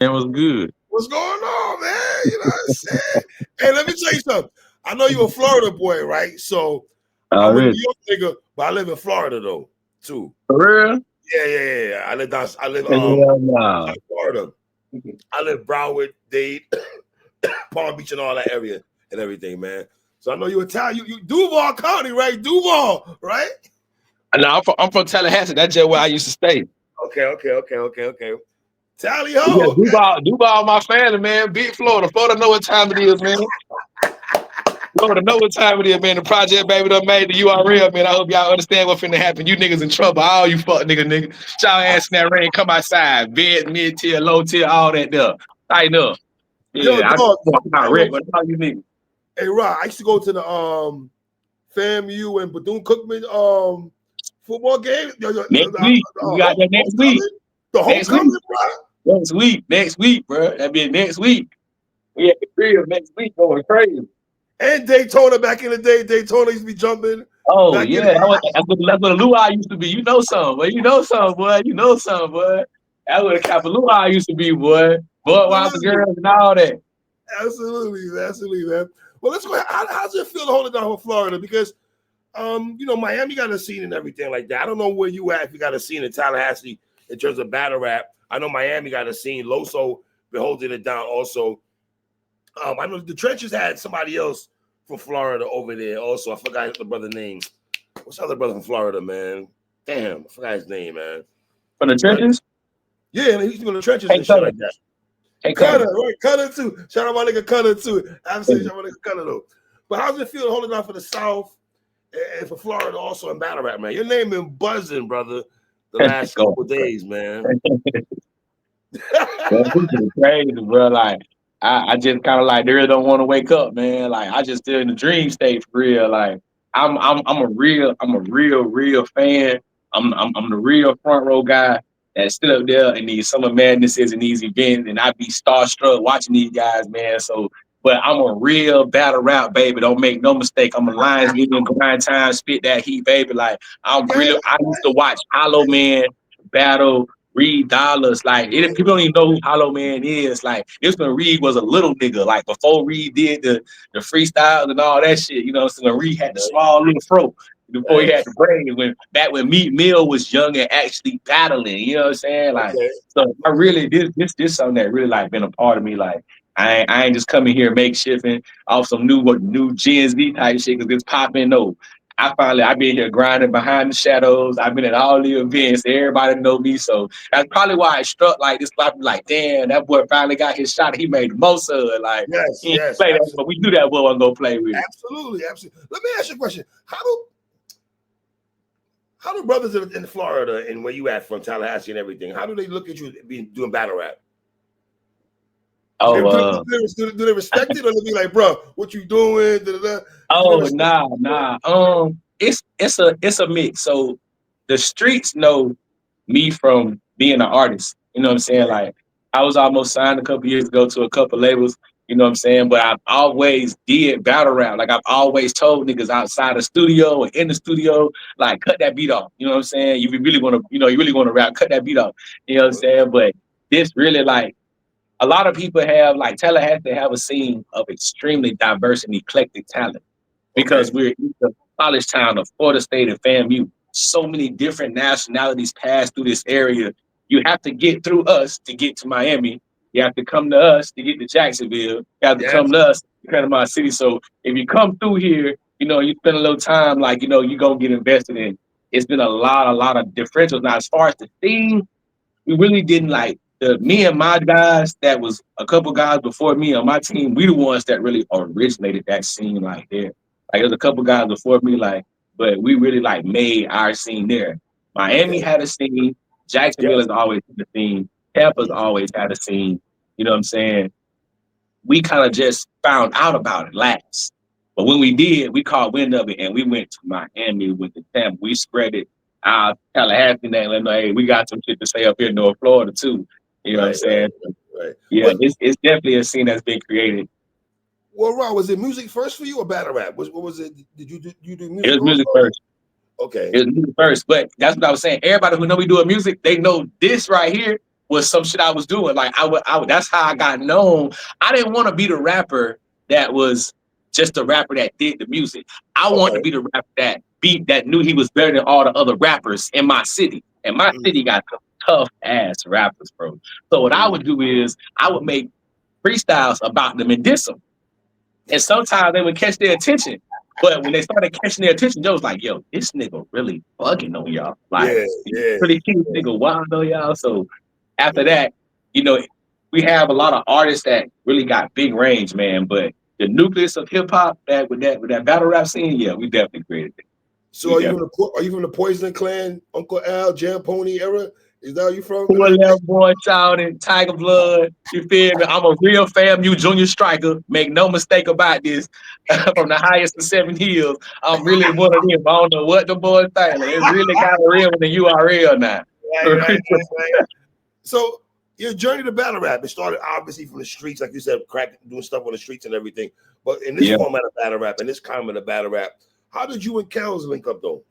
It was good. What's going on, man? You know what I'm saying? Hey, let me tell you something. I know you're a Florida boy, right? So I'm a Really? New York nigga, but I live in Florida though, too. For real? Yeah. I live Hell no. South Florida. I live Broward, Dade, Palm Beach, and all that area and everything, man. So I know you're Italian. You Duval County, right? Duval, right? No, I'm from Tallahassee. That's just where I used to stay. Okay. Tally Yeah, ho, okay. Duval, my family, man. Big Florida. Florida know what time it is, man. Florida know what time it is, man. The project baby done made the URL, man. I hope y'all understand what finna happen. You niggas in trouble. All you fuck nigga. Y'all ass in that rain, come outside. Bed, mid tier, low tier, all that there. Tighten up. Yo, Yeah, dog. I'm not ready. What all you niggas? Hey, Rob, I used to go to the FAMU and Bethune-Cookman football game. Next week. We got that next week. Homecoming. The Next week. homecoming, bro. Next week, bro. That be next week. We at the crib next week going crazy. And Daytona back in the day. Daytona used to be jumping. Oh, Back in yeah. That's what a luau used to be. You know something, boy. You know something, boy. That's what a Kapalua used to be, boy. Budweiser girls and all that. Absolutely, man. Well, let's go. How's it feel to hold it down for Florida? Because Miami got a scene and everything like that. I don't know where you at if you got a scene in Tallahassee in terms of battle rap. I know Miami got a scene. Loso been holding it down also. I know the Trenches had somebody else from Florida over there also. I forgot the brother's name. What's the other brother from Florida, man? Damn, I forgot his name, man. From the Trenches? Yeah, he's from the Trenches and shit like that. Hey, Cutter, right? Cutter too. Shout out my nigga Cutter too. Absolutely, shout out my nigga Cutter though. But how's it feel to hold it down for the South and for Florida also in battle rap, man? Your name been buzzing, brother, the last couple days, man. Crazy, bro. Like I just kind of like they really don't want to wake up, man. Like I just still in the dream state for real. Like I'm a real fan. I'm the real front row guy that stood up there in these summer madnesses and these events, and I be starstruck watching these guys, man. So, but I'm a real battle rap baby. Don't make no mistake. I'm a Lions getting grind time, spit that heat, baby. Like I used to watch Hollow Man battle Reed Dollars. Like people don't even know who Hollow Man is. Like this when Reed was a little nigga. Like before Reed did the freestyles and all that shit. You know, so when Reed had the small little throat. Before he had the brain, when Meat Mill was young and actually battling, you know what I'm saying? Like, so I really this something that really like been a part of me. Like, I ain't just coming here makeshifting off some new Gen Z type shit because it's popping. No, I've been here grinding behind the shadows. I've been at all the events. Everybody know me, so that's probably why it struck like this. Like, damn, that boy finally got his shot. He made the most of it. Like, yes, play that, but we knew that boy wasn't gonna play with it. Absolutely. Let me ask you a question. How do brothers in Florida and where you at from Tallahassee and everything? How do they look at you doing battle rap? Do they respect it or they be like, bro, what you doing? Nah. It's a mix. So the streets know me from being an artist. You know what I'm saying? Like I was almost signed a couple years ago to a couple labels. You know what I'm saying? But I've always did battle rap. Like I've always told niggas outside the studio or in the studio, like cut that beat off. You know what I'm saying? You really want to rap, cut that beat off. You know what I'm saying? But this really like a lot of people have like Tallahassee have a scene of extremely diverse and eclectic talent because we're in the college town of Florida State and FAMU. So many different nationalities pass through this area. You have to get through us to get to Miami. You have to come to us to get to Jacksonville. You have to come to us to Panama City. So if you come through here, you know, you spend a little time, like, you know, you're going to get invested in. It's been a lot of differentials. Now, as far as the theme, we really didn't like me and my guys, that was a couple guys before me on my team, we the ones that really originated that scene like there. Like there's a couple guys before me, like, but we really like made our scene there. Miami had a scene, Jacksonville has always had a scene, Tampa's always had a scene. You know what I'm saying? We kind of just found out about it last. But when we did, we caught wind of it and we went to Miami with the Tampa. We spread it out Tallahassee and let them know, hey, we got some shit to say up here in North Florida too. You know what I'm saying? Right. Yeah, it's definitely a scene that's been created. Well, Ron, was it music first for you or battle rap? What was it? Did you do music? It was music first. Okay. It was music first, but that's what I was saying. Everybody who know we doing music, they know this right here was some shit I was doing. Like I would that's how I got known. I didn't want to be the rapper that was just the rapper that did the music. I wanted to Okay. be the rapper that knew he was better than all the other rappers in my city. And my city got some tough ass rappers, bro. So what I Mm. would do is I would make freestyles about them and diss them. And sometimes they would catch their attention. But when they started catching their attention, Joe was like, yo, this nigga really bugging on y'all. Like, Yeah, he yeah. really keep this nigga wild on y'all. So after that, you know, we have a lot of artists that really got big range, man. But the nucleus of hip hop that battle rap scene, yeah, we definitely created it. So We definitely. are you from the Poison Clan, Uncle Al, Jam Pony era? Is that where you from? Poor left boy shouting, Tiger Blood. You feel me? I'm a real FAMU junior striker. Make no mistake about this. From the highest of 7 hills. I'm really one of them. I don't know what the boys think. Like, it really got a real in the URL now. Right, right, right, right. So your journey to battle rap, it started obviously from the streets, like you said, crack doing stuff on the streets and everything. But in this Yeah. format of battle rap, in this climate of battle rap, how did you and Kels link up though?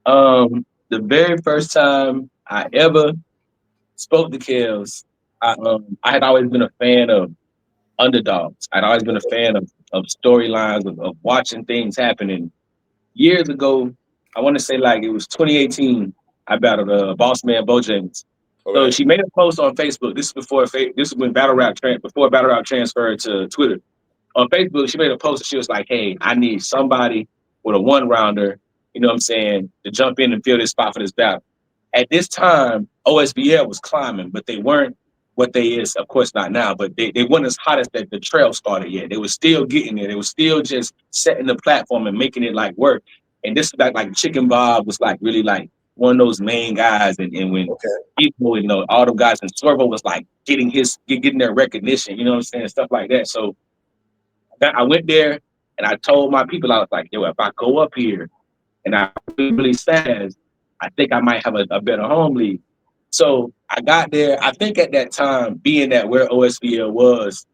The very first time I ever spoke to Kels, I had always been a fan of underdogs. I'd always been a fan of storylines, of watching things happen. And years ago, I want to say like it was 2018, I battled Boss Man Bojangles. So Okay. she made a post on Facebook. This is this is when before battle rap transferred to Twitter. On Facebook, she made a post and she was like, hey, I need somebody with a one rounder, you know what I'm saying, to jump in and fill this spot for this battle. At this time, OSBL was climbing, but they weren't what they is, of course not now, but they weren't as hot as the trail started yet. They were still getting there. They were still just setting the platform and making it like work. And this is like Chicken Bob was like really like one of those main guys. And when Okay. people, all the guys and Swervo was like getting their recognition, you know what I'm saying, stuff like that. So I went there and I told my people, I was like, yo, if I go up here and I really says, I think I might have a better home league. So I got there. I think at that time, being that where OSBL was,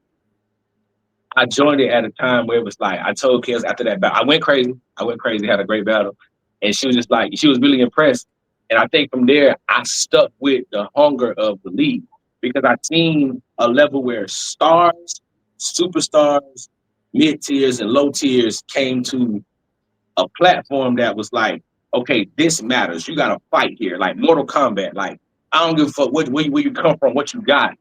I joined it at a time where it was like, I told kids after that battle, I went crazy. Had a great battle. And she was just like, she was really impressed. And I think from there, I stuck with the hunger of the league because I seen a level where stars, superstars, mid tiers, and low tiers came to a platform that was like, okay, this matters. You got to fight here, like Mortal Kombat. Like, I don't give a fuck where you come from, what you got.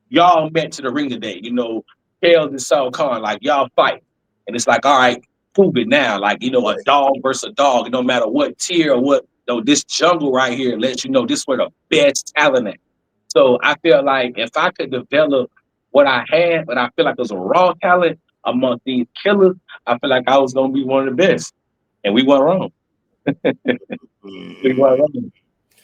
Y'all met to the ring today, Kales and Saul Khan, like y'all fight. And it's like, all right, prove it now. Like, a Right. dog versus a dog, no matter what tier or what, this jungle right here lets you know this where the best talent at. So I feel like if I could develop what I had, but I feel like there's a raw talent among these killers, I feel like I was gonna be one of the best. And we weren't wrong. We weren't Mm-hmm. wrong.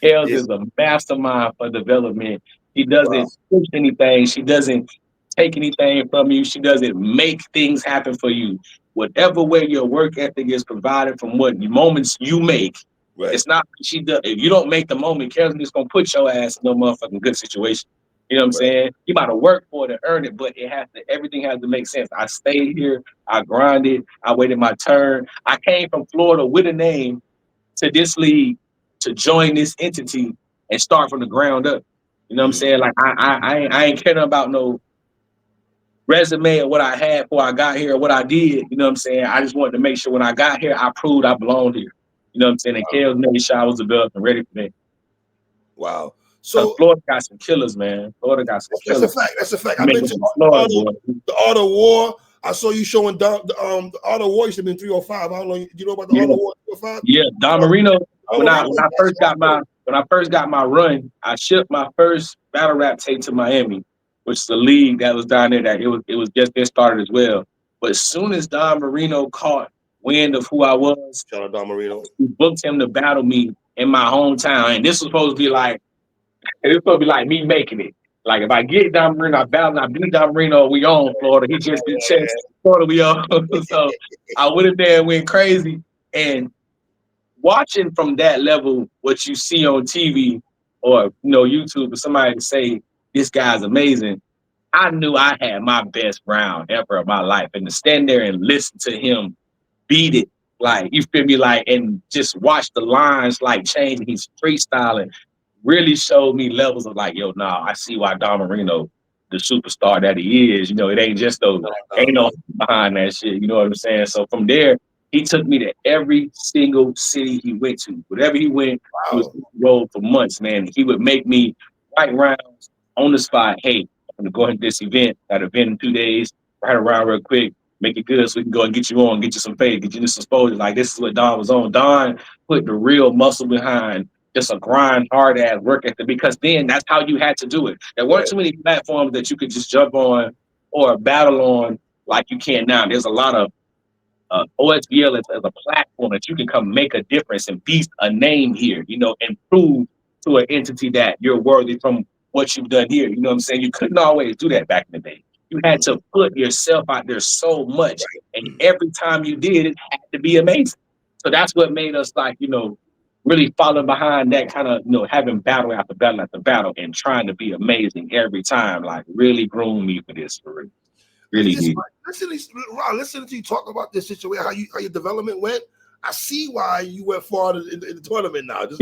Kels Yeah. is a mastermind for development. She Wow. doesn't push anything. She doesn't take anything from you. She doesn't make things happen for you. Whatever way your work ethic is provided from what moments you make, Right. it's not she does. If you don't make the moment, Kelsey is gonna put your ass in no motherfucking good situation. You know what I'm Right. saying? You might have worked for it and earned it, but everything has to make sense. I stayed here, I grinded, I waited my turn. I came from Florida with a name to this league to join this entity and start from the ground up. You know what I'm Mm. saying? Like I ain't caring about no resume or what I had before I got here or what I did. You know what I'm saying? I just wanted to make sure when I got here, I proved I belonged here. You know what I'm saying? And Wow. Kels made sure I was developed and ready for that. Wow. Because So Florida got some killers, man. Florida got some that's a killers. fact. That's a fact. You I've make been it to in Florida, boy. the Art of War. I saw you showing the Art of War used to be in 305. I don't know. Do you know about the Art Yeah. of War 305? Yeah, Don So Marino. Don When I Marino when is I that's first got also. my run, I shipped my first battle rap tape to Miami, which is the league that was down there. That it was just getting started as well. But as soon as Don Marino caught wind of who I was, Shout out Don Marino. he booked him to battle me in my hometown, and this was supposed to be like me making it. Like if I get Don Marino, I battle, and I beat Don Marino, we on Florida. He just did chest Florida, we on. So I went in there and went crazy and watching from that level what you see on TV or YouTube or somebody to say this guy's amazing, I knew I had my best round ever of my life. And to stand there and listen to him beat it, like you feel me, like and just watch the lines like change. He's freestyling. really showed me levels of like, yo, nah, I see why Don Marino, the superstar that he is, it ain't just those, ain't no behind that shit. You know what I'm saying? So from there, he took me to every single city he went to. Whatever he went, he was Wow. on the road for months, man. He would make me right rounds on the spot. Hey, I'm gonna go ahead to this event, that event in 2 days, right around real quick, make it good so we can go and get you on, get you some pay, get you some exposure. Like this is what Don was on. Don put the real muscle behind just a grind hard ass work ethic because then that's how you had to do it. There weren't Right. too many platforms that you could just jump on or battle on like you can now. There's a lot of OSBL as a platform that you can come make a difference and be a name here, and prove to an entity that you're worthy from what you've done here. You know what I'm saying? You couldn't always do that back in the day. You had to put yourself out there so much, and every time you did, it had to be amazing. So that's what made us like, really following behind that kind of, having battle after battle after battle and trying to be amazing every time. Like really groomed me for this, for real. Really It's did. like, listening to you talk about this situation, how your development went. I see why you went far in the tournament now. Just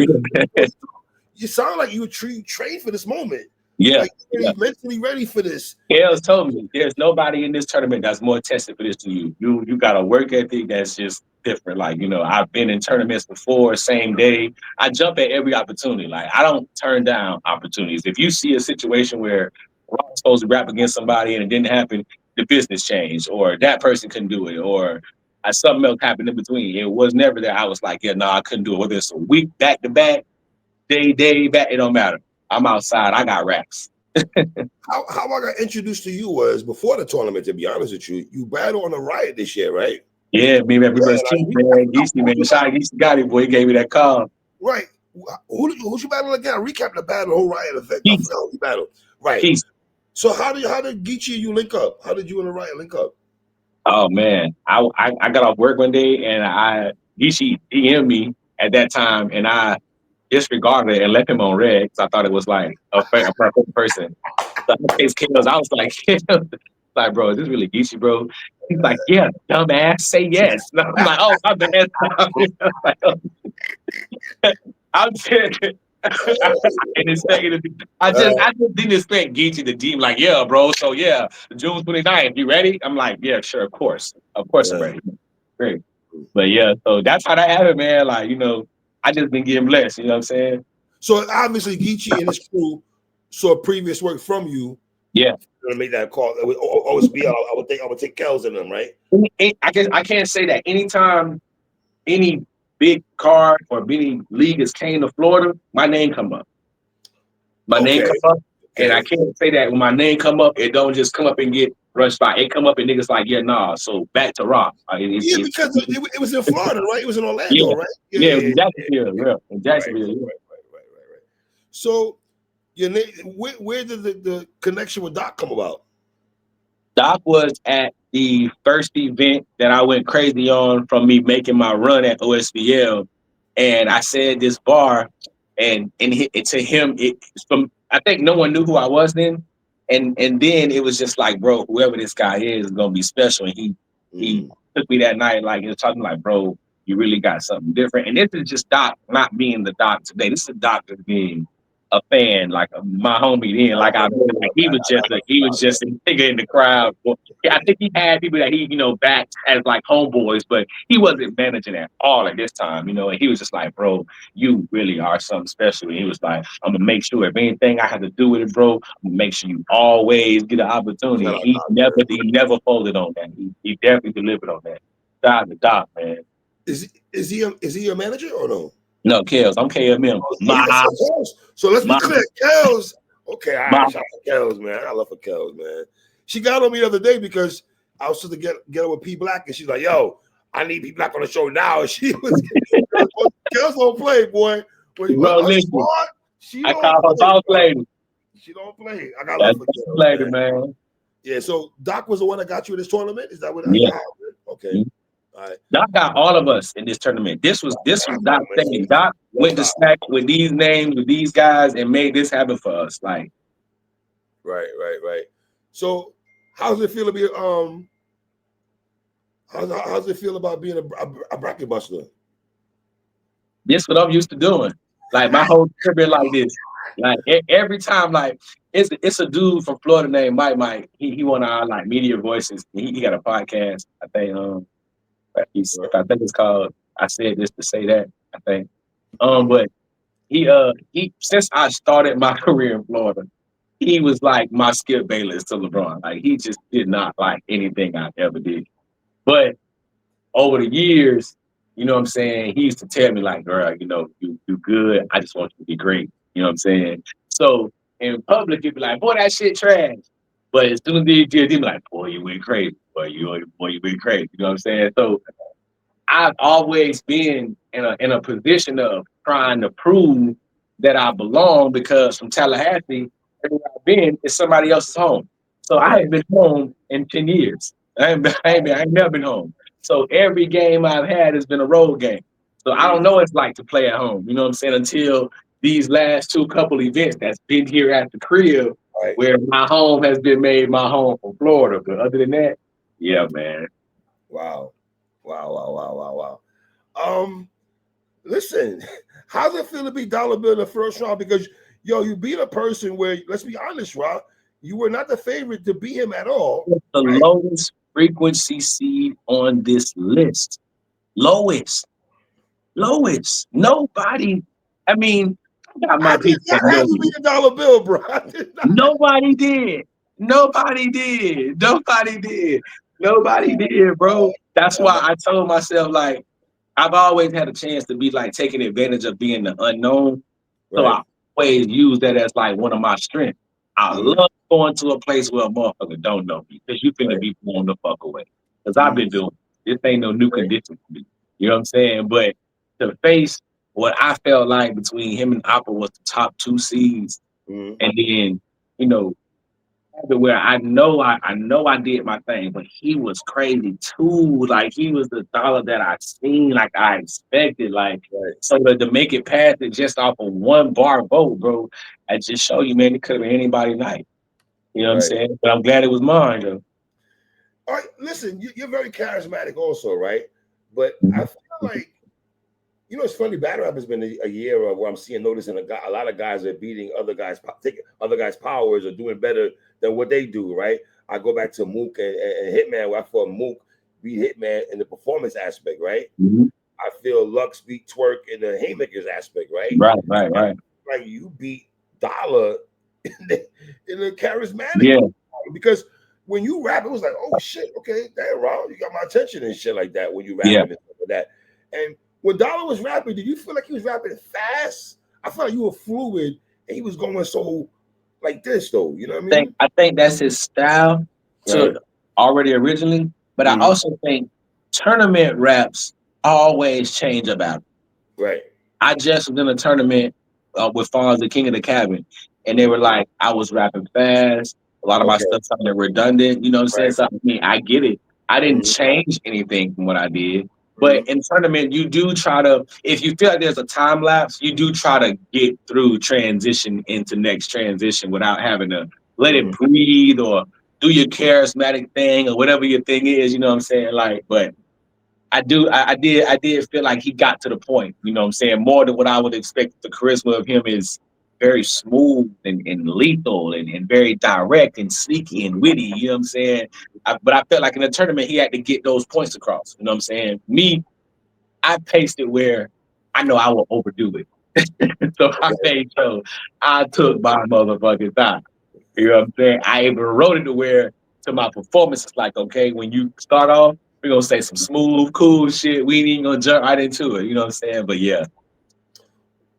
you sound like you were trained for this moment. Yeah. Like you're mentally ready for this. Kels told me there's nobody in this tournament that's more tested for this than you. You got a work ethic that's just different. Like, I've been in tournaments before, same day. I jump at every opportunity. Like, I don't turn down opportunities. If you see a situation where Ron's supposed to rap against somebody and it didn't happen, the business changed, or that person couldn't do it, or something else happened in between. It was never that I was like, yeah, no, I couldn't do it. Whether it's a week back to back, day back, it don't matter. I'm outside. I got raps. How I got introduced to you was before the tournament. To be honest with you, you battled on the Riot this year, right? Yeah, me, man, everybody's Yeah, keep, man. Geesty, man. Shout out Geesty Gotti, boy. He gave me that call. right. Who you battle again? Recap the battle, the whole Riot effect. I Geesty. forgot who you battled. Right. Geesty. So how did Geechee and you link up? How did you and the Riot link up? Oh, man. I got off work one day and Geesty DM'd me at that time and I disregarded it and left him on red because I thought it was like a perfect person. So I text Kales. I was like, like, bro, is this really Geechee, bro? He's like, yeah, dumbass, say yes. And I'm like, oh, my bad. I'm just, I didn't expect it to be. I just didn't expect Geechee to deem like, yeah, bro. So yeah, June 29th, you ready? I'm like, yeah, sure, of course, I'm ready. Great, but yeah, so that's how that happened, man. Like, I just been getting blessed. You know what I'm saying? So obviously Geechee and his crew saw previous work from you. Yeah. Gonna make that call. OSB, I would take Kells in them, right? I guess I can't say that anytime any big card or any leaguers came to Florida, my name come up. My name Okay. come up, and I can't say that when my name come up, it don't just come up and get rushed by. It come up and niggas like, yeah, nah. So back to RAH. Yeah, because it was in Florida, right? It was in Yeah, Orlando, right? yeah, in Jacksonville, real in Jacksonville. Yeah. Right. So, your name, where did the connection with Doc come about? Doc was at the first event that I went crazy on from me making my run at OSBL, and I said this bar, and to him, from I think no one knew who I was then, and then it was just like, bro, whoever this guy is gonna be special, and he took me that night like he was talking like, bro, you really got something different, and this is just Doc not being the Doc today. This is Doc just being a fan, like my homie then, like like he was just a nigga in the crowd. Well, yeah, I think he had people that he, backed as like homeboys, but he wasn't managing at all at this time, and he was just like, bro, you really are something special. And he was like, I'm gonna make sure if anything I have to do with it, bro, I'm gonna make sure you always get an opportunity. And he never folded on that. He definitely delivered on that. Shout out to Doc, man. Is he your manager or no? No, Kels, I'm KMM. So let's be clear, Kels. Okay, all right, shout out to Kels, man. I love for Kels, man. She got on me the other day because I was supposed to get her with P Black, and she's like, "Yo, I need P Black on the show now." And she was Kels don't play, boy. I call her boss lady. She don't play. I got love for Kels, lady, man. Yeah, so Doc was the one that got you in this tournament. Is that what? Yeah. Okay. Mm-hmm. All right. Doc got all of us in this tournament. This was Doc's thing. Doc went to snack with these names, with these guys, and made this happen for us. Like, right. So, how's it feel to be how's it feel about being a bracket buster? This what I'm used to doing. Like my whole career like this. Like every time, like it's a dude from Florida named Mike. He one of our like media voices. He got a podcast. I think if I think it's called I Said This to Say That, I think. But he since I started my career in Florida, he was like my Skip Bayless to LeBron. Like he just did not like anything I ever did. But over the years, you know what I'm saying, he used to tell me like, girl, you good. I just want you to be great. You know what I'm saying? So in public, he'd be like, boy, that shit trash. But as soon as he did, he'd be like, boy, you went crazy. You went crazy. You know what I'm saying? So I've always been in a position of trying to prove that I belong because from Tallahassee, everywhere I've been is somebody else's home. So I Right. ain't been home in 10 years. I ain't never been home. So every game I've had has been a road game. So I don't know what it's like to play at home. You know what I'm saying? Until these last two couple events that's been here at the crib Right. where my home has been made my home from Florida. But other than that, yeah, man. Wow. Wow. Wow. Wow. Wow. Wow. Listen, how's it feel to be dollar bill in the first round? Because you beat a person where, let's be honest, Rob, you were not the favorite to beat him at all, The right? lowest frequency seed on this list. Lowest. Lowest. Nobody. I mean, I got my people that How know you me. beat a dollar bill, bro? I did not. Nobody did. Nobody did. Nobody did. Nobody did, bro. That's why I told myself, like, I've always had a chance to be like taking advantage of being the unknown. So Right. I always use that as like one of my strengths. I Mhm. love going to a place where a motherfucker don't know me because you finna Right. be blown the fuck away. Because I've Mhm. been doing this ain't no new Right. condition for me. You know what I'm saying? But to face what I felt like between him and Oppa was the top two seeds, Mhm. and then you know where I know I did my thing, but he was crazy too. Like he was the dollar that I seen, like I expected. Like Right. so to make it past it just off of one bar vote, bro, I just show you, man, it could have been anybody's night. You know what I'm Right. saying? But I'm glad it was mine, though. All right. Listen, you're very charismatic, also, right? But I Mhm. feel like it's funny. Battle rap has been a year of where I'm seeing noticing a lot of guys are beating other guys, taking other guys' powers or doing better than what they do. Right. I go back to Mook and Hitman, where I thought Mook beat Hitman in the performance aspect. Right. Mhm. I feel Lux beat Twerk in the haymakers aspect. Right. Right, right, And right. like you beat Dollar in the charismatic Yeah, because when you rap, it was like, oh shit, okay, damn, Ron, you got my attention and shit like that when you yeah. rapping and stuff like that. And when Dollar was rapping, did you feel like he was rapping fast? I felt like you were fluid and he was going so like this though. You know what I mean? I think that's his style Right. to already originally, but I Mhm. also think tournament raps always change about. Right. I just was in a tournament with Fonz, the King of the Cabin, and they Mhm. were like, I was rapping fast. A lot of my Okay. stuff sounded redundant. You know what I'm saying? Right. So I mean, I get it. I didn't Mhm. change anything from what I did. But Mhm. in tournament, you do try to, if you feel like there's a time lapse, you do try to get through transition into next transition without having to let it Mhm. breathe or do your charismatic thing or whatever your thing is. You know what I'm saying? Like, but I did feel like he got to the point, you know what I'm saying, more than what I would expect. The charisma of him is very smooth and lethal and very direct and sneaky and witty, you know what I'm saying? But I felt like in the tournament, he had to get those points across, you know what I'm saying? Me, I paced it where I know I will overdo it. So I Okay. made sure I took my motherfucking time. You know what I'm saying? I even wrote it to where to my performance, it's like, okay, when you start off, we're gonna say some smooth, cool shit. We ain't even gonna jump right into it. You know what I'm saying? But yeah,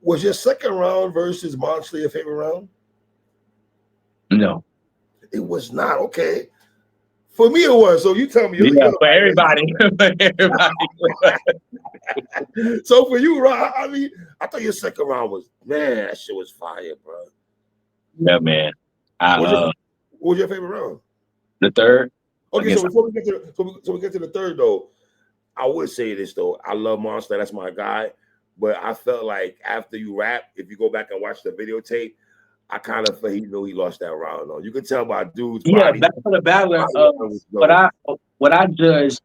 Was your second round versus Moxley your favorite round? no. It was not. Okay. For me, it was. So you tell me. Yeah, You're for everybody. For everybody. So for you, Rob, I mean, I thought your second round was man, that shit was fire, bro. Yeah, man. I What was your, what was your favorite round? the third Okay, so against before we get to so we get to the third though, I would say this though. I love Monster, that's my guy. But I felt like after you rap, if you go back and watch the videotape, I kind of feel he knew he lost that round. Though you could tell by dude's yeah, body, back to the battler. was What going. I what I judged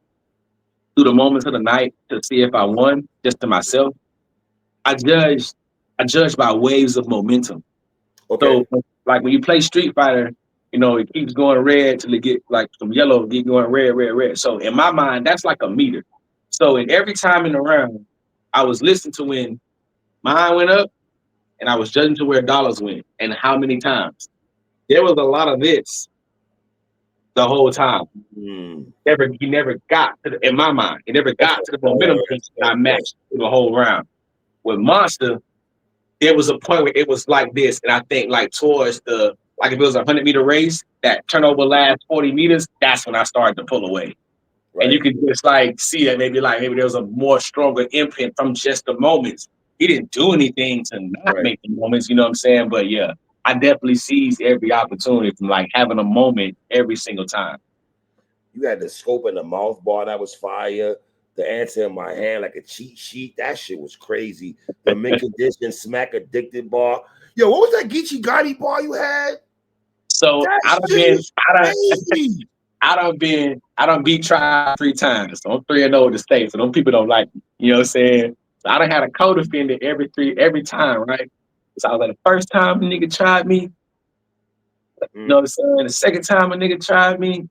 through the moments of the night to see if I won, just to myself, I judged I judged by waves of momentum. Okay. So like when you play Street Fighter, you know, it keeps going red till it get like from yellow, get going red, red, red. So in my mind, that's like a meter. So in every time in the round, I was listening to when mine went up and I was judging to where dollars went and how many times. There was a lot of this the whole time. Mm. He never got to the, in my mind, he never got to the momentum Respect, pitch that I respect. matched through the whole round. With Monster, there was a point where it was like this, and I think like towards the like if it was a 100-meter race, that turnover last 40 meters, that's when I started to pull away. And you Right. could just like see that maybe there was a more stronger imprint from just the moments. He didn't do anything to not Right. make the moments, you know what I'm saying? But yeah, I definitely seized every opportunity from like having a moment every single time. You had the scope in the mouth bar that was fire. The answer in my hand like a cheat sheet. That shit was crazy. The mint condition smack addicted bar. Yo, what was that Geechee Gotti bar you had? So That shit was crazy. I done beat trial 3 times. So I'm 3-0 with the state. So them people don't like me. You know what I'm saying? So I done had a co-defendant every time, right? So I was like, the first time a nigga tried me, you know what I'm saying? The second time a nigga tried me,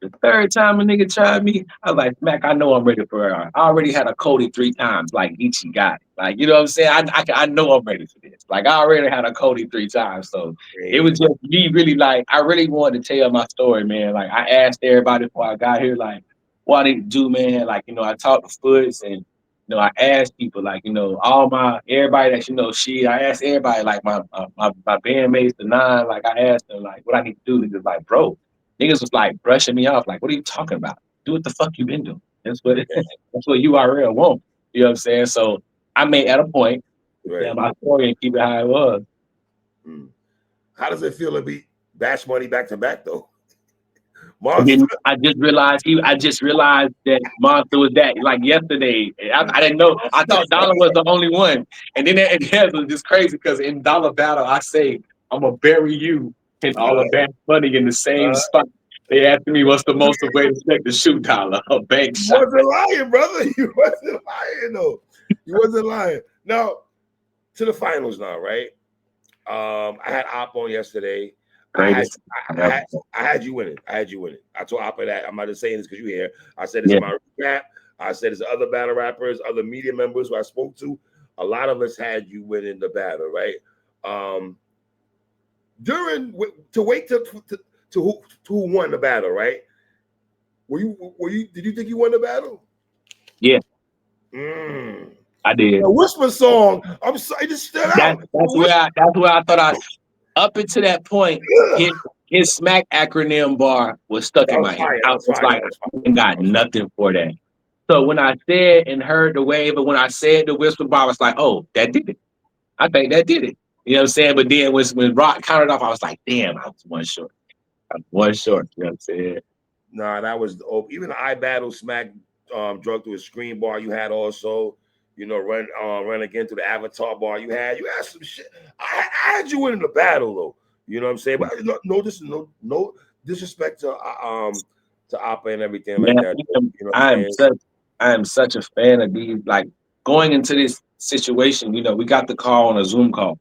the third time a nigga tried me, I was like, Mac, I know I'm ready for it. I already had a Cody 3 times, like Ichi got it. Like, you know what I'm saying? I know I'm ready for this. Like, I already had a Cody 3 times. So it was Crazy. just me really like, I really wanted to tell my story, man. Like, I asked everybody before I got here, like, what I need to do, man. Like, you know, I talked to Foots and, you know, I asked people, like, you know, everybody that, you know, I asked everybody, like, my bandmates, the nine, like, I asked them, like, what I need to do. They just like, bro, niggas was like brushing me off, like, what are you talking about? Do what the fuck you been doing. That's what URL want. You know what I'm saying? So I made at a point to tell Right. my story and keep it how it was. Mm. How does it feel to be Bash Money back to back though? Monster. I just realized that Monster was that like yesterday. I didn't know. I thought Dollar was the only one. And then it was just crazy because in Dollar Battle, I say, I'm gonna bury you and all of that money in the same Uh, spot. They asked me what's the most way to expect to shoot Dollar, a bank you shot. wasn't lying, brother. You wasn't lying though. You wasn't lying. Now to the finals now, right? I had Op on yesterday. I had Greatest. I had I had you winning. I had you winning. I told Oppa that. I'm not just saying this because you're here. I said this Yeah. in my recap. I said there's other battle rappers, other media members who I spoke to. A lot of us had you winning the battle, right? Um, during to wait to who won the battle, right? Were you did you think you won the battle? Yeah, Mm. I did. The Whisper song. I'm sorry, just stood out. That's where I thought I up until that point, his his smack acronym bar was stuck That in was my head. fire. That I was was fire. like, That was fire. I ain't got nothing for that. So when I said and heard the wave, but when I said the whisper bar, I was like, oh, that did it. I think that did it. You know what I'm saying? But then when Rock counted off, I was like, damn, I was one short. I was one short. You know what I'm saying? Nah, that was even the I battle smack drug through a screen bar you had also. You know, run again through the avatar bar you had some shit. I had you winning the battle though. You know what I'm saying? But no disrespect to Oppa and everything like Man, that. Though. You know what I'm I am saying? such I am such a fan of these. Like going into this situation, you know, we got the call on a Zoom call.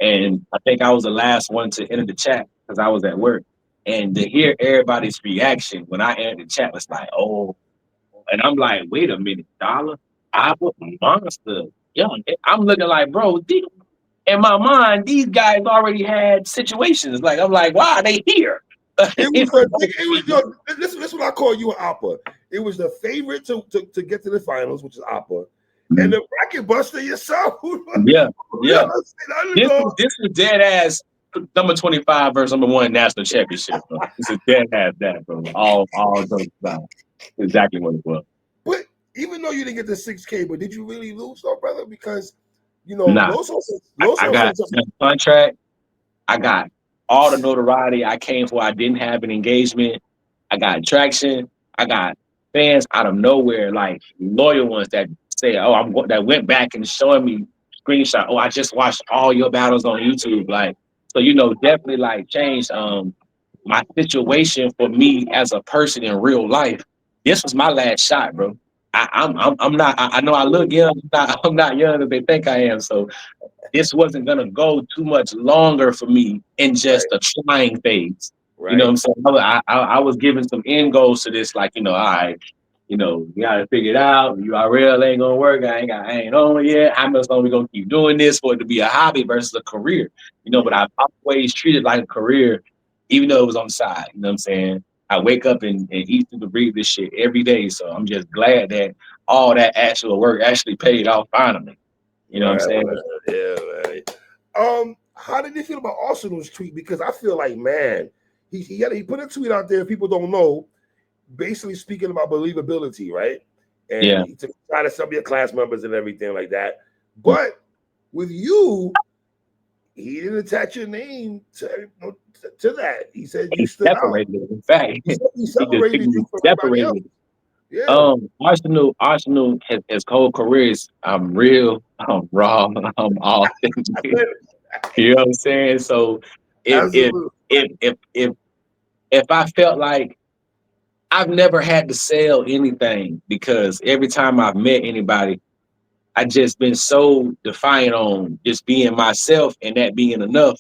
Mm. And I think I was the last one to enter the chat because I was at work. And to hear everybody's reaction when I entered the chat was like, oh, and I'm like, wait a minute, Dollar, I put Monster. Yeah, I'm looking like, bro, in my mind, these guys already had situations. Like, I'm like, why are they here? It was this what I call you an Oppa. It was the favorite to get to the finals, which is Oppa, and the bracket buster yourself. Yeah, You yeah. know, the underdog. This was dead ass number 25 versus number 1 national championship, bro. This is dead ass that, bro. All those about exactly what it was. But even though you didn't get the 6K, but did you really lose though, brother? Because you know, Nah, I Loso got said something. the contract. I got all the notoriety I came for. I didn't have an engagement. I got traction. I got fans out of nowhere, like loyal ones that say, "Oh, that went back and showing me screenshot. Oh, I just watched all your battles on YouTube." Like, so you know, definitely like changed my situation for me as a person in real life. This was my last shot, bro. I'm not. I know I look young. I'm not young as they think I am. So this wasn't gonna go too much longer for me in Right. just a trying phase. You know what Right. I'm saying? I was giving some end goals to this, like, all right, you gotta figure it out. URL ain't gonna work. I ain't on it yet. How much longer we gonna keep doing this for it to be a hobby versus a career? But I've always treated it like a career, even though it was on the side. You know what I'm saying? I wake up and eat through the breathe this shit every day. So I'm just glad that all that actual work actually paid off finally. You know what I'm Right, saying? man. Yeah, man. How did you feel about Arsenal's tweet? Because I feel like, man, he put a tweet out there. People don't know, basically speaking about believability, right? And Yeah. he took out of some of your class members and everything like that. But with you, he didn't attach your name to that. He said you He stood out. separated it. In fact, He separated you from everybody else. separated it. Yeah. Arsenal his whole career is I'm real, I'm raw, I'm authentic. You know what I'm saying? So if if Absolutely. if if if if I felt like I've never had to sell anything because every time I've met anybody, I just been so defiant on just being myself and that being enough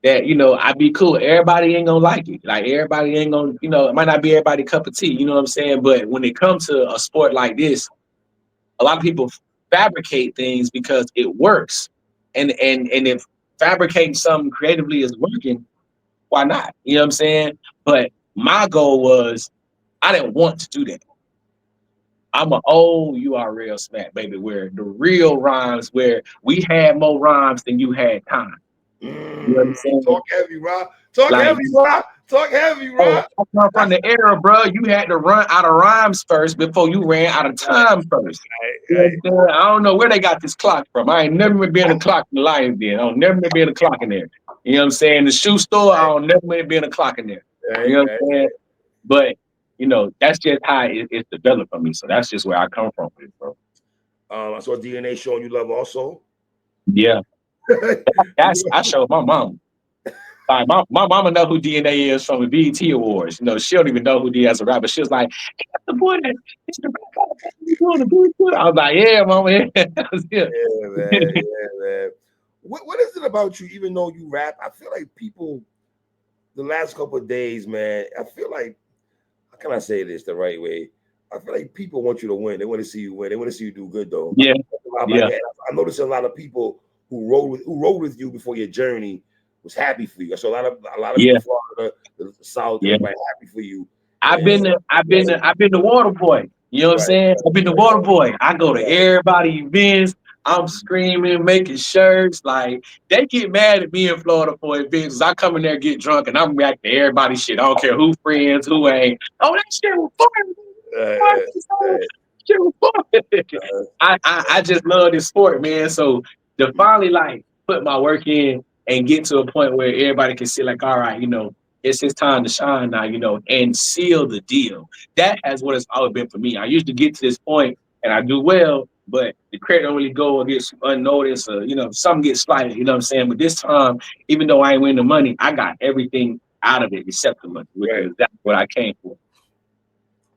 that I'd be cool. Everybody ain't gonna like it. Like everybody ain't gonna, it might not be everybody's cup of tea. You know what I'm saying? But when it comes to a sport like this, a lot of people fabricate things because it works, and if fabricating something creatively is working, why not? You know what I'm saying? But my goal was I didn't want to do that. I'm an old URL smack baby, where the real rhymes, where we had more rhymes than you had time. You know what I'm saying? Talk heavy, Rob. Talk Like, heavy, Rob. Talk heavy, oh, Rob. I come from the era, bro. You had to run out of rhymes first before you ran out of Right, time first. You know right, what I'm saying? I don't know where they got this clock from. I ain't never been a clock in the Lions Den. I don't never been a clock in there. You know what I'm saying? The shoe store, I don't never been a clock in there. You right, know what right. I'm saying? But that's just how it's developed for me. So that's just where I come from with it, bro. I saw DNA showing you love also. Yeah, I showed my mom. Like my mama know who DNA is from the BET Awards. She don't even know who D as a rapper. She was like, "Hey, that's the boy that it's the rapper that you doing the BET." I was like, "Yeah, mama, yeah, that was it." Yeah, man. Yeah, man. What is it about you? Even though you rap, I feel like people the last couple of days, man. I feel like how can I say this the right way? I feel like people want you to win. They want to see you win. They want to see you do good, though. Yeah, Like yeah, I noticed a lot of people who rode with you before your journey was happy for you. I saw a lot of yeah, people from Florida, the South, yeah. everybody happy for you. I've And been the I've been right, the I've been the water boy. You know what I'm right, saying? I've been the water boy. I go to right, everybody events. I'm screaming, making shirts. Like they get mad at me in Florida for events. I come in there, get drunk, and I'm reacting to everybody's shit. I don't care who friends, who ain't. Oh, that shit was fun. right, right, Shit was fun. I just love this sport, man. So to finally like put my work in and get to a point where everybody can see like, all right, it's his time to shine now, and seal the deal. That has what it's always been for me. I used to get to this point and I do well, but the credit don't really go or gets unnoticed or, something gets slighted, you know what I'm saying? But this time, even though I ain't win the money, I got everything out of it except the money, right. because that's what I came for.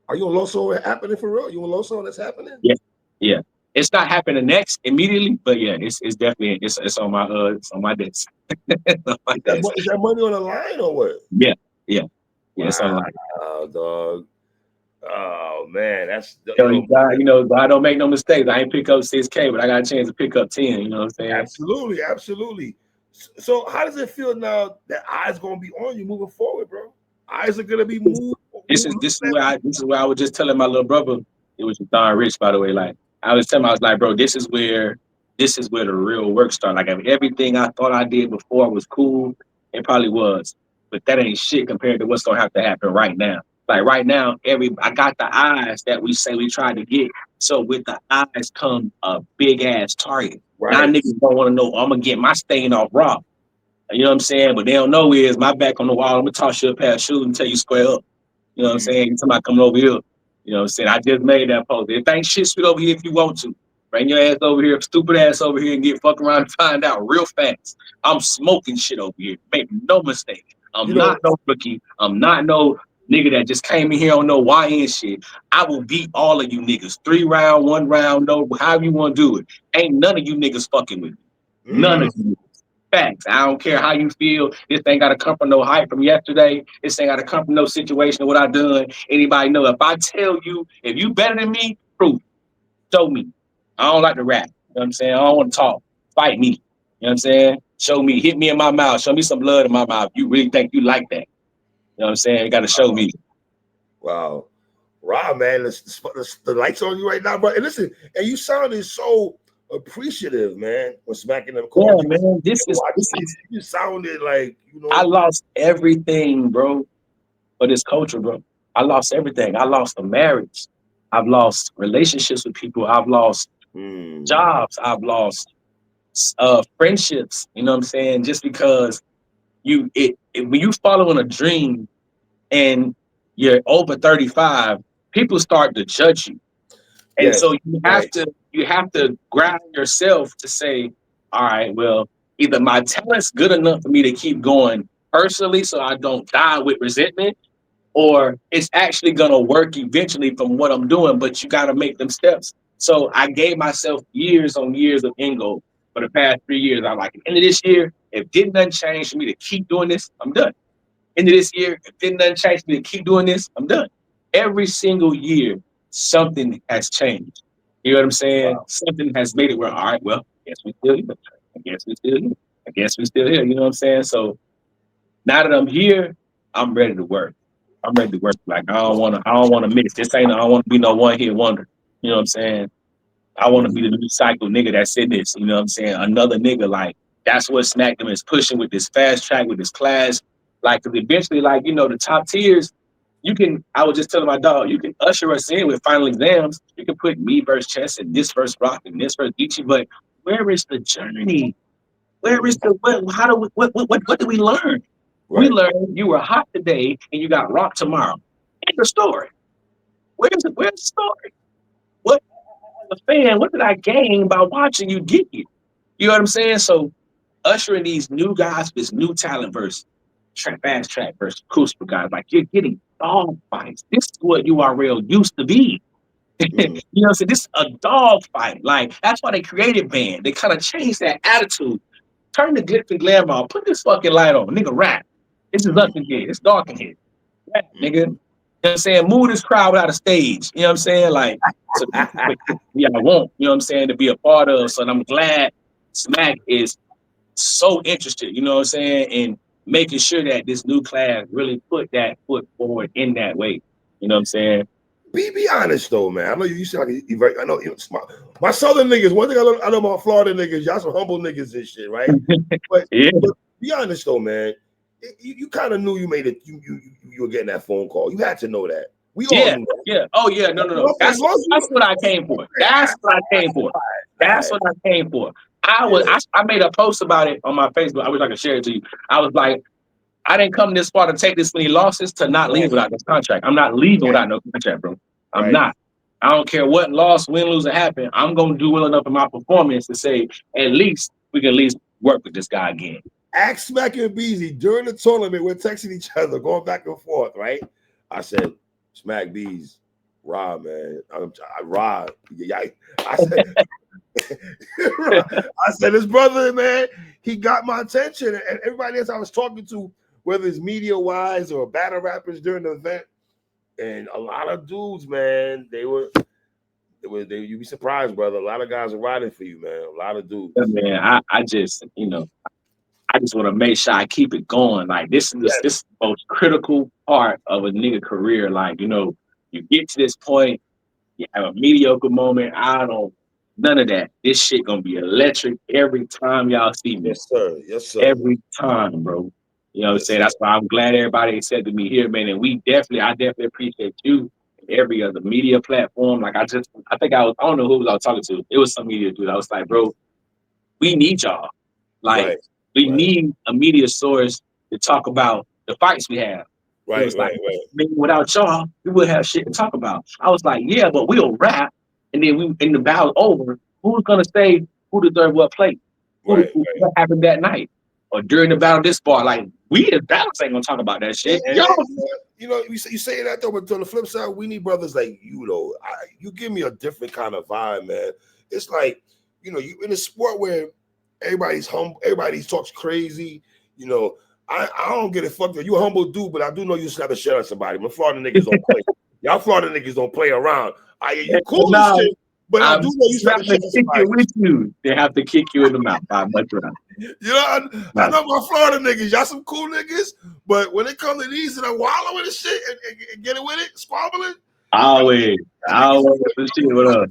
Are you on Loso happening for real? You on Loso that's happening? Yeah. Yeah. It's not happening next immediately, but yeah, it's definitely it's on my desk. It's on my desk. Is that money on the line or what? Yeah, yeah, yeah. It's Wow, online. dog. Oh man, that's So God don't make no mistakes. I ain't pick up 6K, but I got a chance to pick up 10. You know what I'm saying? absolutely, absolutely. So how does it feel now that eyes gonna be on you moving forward, bro? Eyes are gonna be This is where I was just telling my little brother. It was Don Rich, by the way. Like I was telling him, I was like, bro, this is where the real work started. Like if everything I thought I did before was cool, it probably was, but that ain't shit compared to what's gonna have to happen right now. Like right now, I got the eyes that we say we tried to get. So with the eyes come a big ass target. Now right. niggas don't want to know. I'm gonna get my stain off raw. You know what I'm saying? But they don't know is my back on the wall. I'm gonna toss you a pair of shoes until you square up. You know what I'm saying? Somebody coming over here. You know what I'm saying? I just made that post. It ain't shit sweet over here if you want to. Bring your ass over here, stupid ass over here, and get fuck around and find out real fast. I'm smoking shit over here. Make no mistake. You I'm know, not no rookie. I'm not no nigga that just came in here on no YN shit. I will beat all of you niggas. 3 round, 1 round, no, however you want to do it. Ain't none of you niggas fucking with me. None Mm. of you. Facts. I don't care how you feel. This ain't got to come from no hype from yesterday. This ain't got to come from no situation of what I done. Anybody know? If I tell you, if you better than me, prove it. Show me. I don't like to rap. You know what I'm saying? I don't want to talk. Fight me. You know what I'm saying? Show me. Hit me in my mouth. Show me some blood in my mouth. You really think you like that? You know what I'm saying? You got to show me. Wow. RAH, man, the lights on you right now, bro. And listen, and you sounded so appreciative, man, when smacking them Yeah, called you. man. And watching it, you sounded like, I lost everything, bro, for this culture, bro. I lost everything. I lost a marriage. I've lost relationships with people. I've lost jobs. I've lost friendships. You know what I'm saying? Just because when you following a dream and you're over 35, people start to judge you. And yes, so right, you have to ground yourself to say, all right, well, either my talent's good enough for me to keep going personally so I don't die with resentment, or it's actually gonna work eventually from what I'm doing, but you gotta make them steps. So I gave myself years on years of end goal for the past 3 years. I'm like, at the end of this year, if didn't nothing change for me to keep doing this, I'm done. End of this year, if didn't nothing change for me to keep doing this, I'm done. Every single year, something has changed. You know what I'm saying? wow, Something has made it where, all right, well, I guess we still here. I guess we still here. I guess we still here. You know what I'm saying? So now that I'm here, I'm ready to work. I'm ready to work. Like I don't wanna mix. I don't wanna be no one hit wonder. You know what I'm saying? I want to be the new cycle nigga that said this. You know what I'm saying? Another nigga, like, that's what Smack them is pushing with this fast track, with this class. Like, cause eventually, like, the top tiers, I was just telling my dog, you can usher us in with final exams. You can put me versus Chess and this versus Rock and this versus Ichi, but where is the journey? Where is how do what do we learn? We right. learned you were hot today and you got Rock tomorrow. End the story. Where's the story? What as a fan, what did I gain by watching you get here? You know what I'm saying? So ushering these new guys, this new talent versus fast track versus crucible guys, like you're getting dog fights. This is what URL used to be. You know what I'm saying? This is a dog fight. Like that's why they created band. They kind of changed that attitude. Turn the glitz and glamour on. Put this fucking light on. Nigga, rap. This is Mm, us in here. It's dark in here. Rap, nigga. You know mm, what I'm saying? Move this crowd without a stage. You know what I'm saying? Like, so this is what I want, you know what I'm saying, to be a part of. So I'm glad Smack is so interested, you know what I'm saying, in making sure that this new class really put that foot forward in that way. You know what I'm saying? be honest though, man. I know you sound like you very. I know my southern niggas. One thing I know about Florida niggas, y'all some humble niggas and shit, right? But, Yeah. but be honest though, man. You kind of knew you made it. You were getting that phone call. You had to know that. We all Yeah, knew that. yeah. Oh yeah, no, no, no. As long as That's you, what I came for. That's what I came for. all That's right, what I came for. yeah, I made a post about it on my Facebook. I wish I could share it to you. I was like, I didn't come this far to take this many losses to not leave right, without this contract. I'm not leaving right, without no contract, bro. I'm right. not. I don't care what loss, win, lose, or happen. I'm gonna do well enough in my performance to say at least we can at least work with this guy again. Ask Smack and Beezy during the tournament. We're texting each other, going back and forth, right? I said, Smack Bees, RAH, man. RAH. Yeah, I said, I said, his brother, man, he got my attention. And everybody else I was talking to, whether it's media wise or battle rappers during the event, and a lot of dudes, man, you'd be surprised, brother. A lot of guys are riding for you, man. A lot of Yeah, dudes. man, I just I just want to make sure I keep it going. Like this Yes, is the most critical part of a nigga career. Like you get to this point, you have a mediocre moment. I don't none of that. This shit gonna be electric every time y'all see me. yes, sir. Yes, sir. Every time, bro. You know what I'm Yes, saying? sir. That's why I'm glad everybody accepted me here, man. And I definitely appreciate you and every other media platform. Like I don't know who I was talking to. It was some media dude. I was like, bro, we need y'all. Like, Right, we right, need a media source to talk about the fights we have. It right, was like, right, maybe without y'all, we would have shit to talk about. I was like, yeah, but we'll rap, and then in the battle over, who's gonna say who deserved what plate? right, right, What happened that night? Or during the battle this bar, like We as Dallas ain't gonna talk about that shit. Y'all, You say that though, but on the flip side, we need brothers like you though. You give me a different kind of vibe, man. It's like, you in a sport where everybody's humble, everybody talks crazy. I don't get it fucked up. You a humble dude, but I do know you just got to share with somebody. My Florida niggas don't play. Y'all Florida niggas don't play around. You cool as shit, but I do know you got to share with somebody. With you, they have to kick you in the mouth. I I know my Florida niggas. Y'all some cool niggas, but when it comes to these and I'm wallowing and shit and getting with it, squabbling. Always shit with us.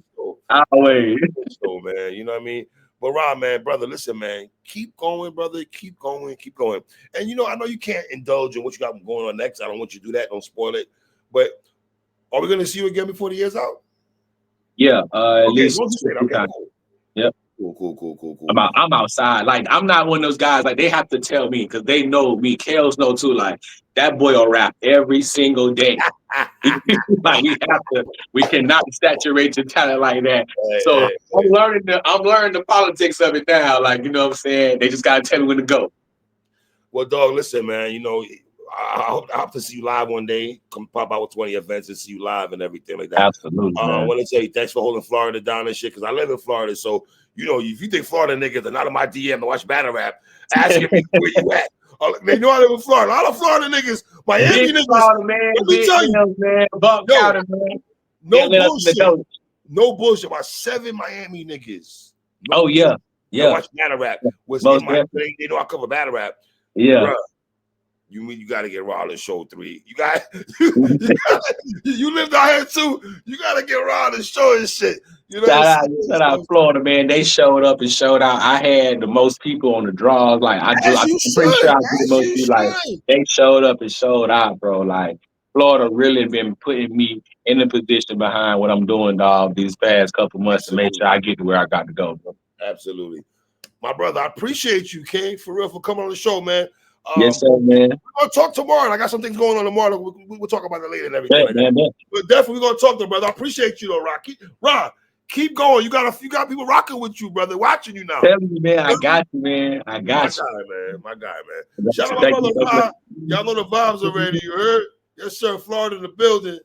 Always. So, man, you know what I mean? But Ron, man, brother, listen, man, keep going, brother. Keep going. And, I know you can't indulge in what you got going on next. I don't want you to do that. Don't spoil it. But are we going to see you again before the year's out? Yeah. At least. Okay. Yep. Cool. I'm outside. Like, I'm not one of those guys. Like, they have to tell me because they know me. Kales know too. Like, that boy will rap every single day. Like, we cannot saturate your talent like that. So I'm learning the politics of it now. Like, you know what I'm saying? They just gotta tell me when to go. Well, dog, listen, man, I hope to see you live one day. Come pop out with 20 events and see you live and everything like that. Absolutely. I want to say thanks for holding Florida down and shit, because I live in Florida. So, if you think Florida niggas are not in my DM to watch battle rap, asking me where you at. They know I live in Florida. A lot of Florida niggas, Miami niggas. Florida, man, let me tell you, man, County, man. No bullshit. No bullshit. About 7 Miami niggas. Yeah. Watch battle rap. They know I cover battle rap. Yeah. Bruh, you mean you got to get Raw to show 3? You lived out here too. You got to get Raw to show his shit. Shout out Florida, man. They showed up and showed out. I had the most people on the draws. Like I'm pretty sure I did the most people. Like they showed up and showed out, bro. Like Florida really been putting me in the position behind what I'm doing, dog, these past couple months to make sure I get to where I got to go, bro. Absolutely. My brother, I appreciate you, King, for real, for coming on the show, man. Yes, sir, man. We're gonna talk tomorrow. I got some things going on tomorrow. We'll talk about it later and everything. But definitely we're gonna talk to brother. I appreciate you though, Rock. Keep going. You got people rocking with you, brother, watching you now. Tell me, man. I got you, man. I got you. My guy, man. Shout out my brother Rock. Y'all know the vibes already. You heard? Yes, sir. Florida in the building.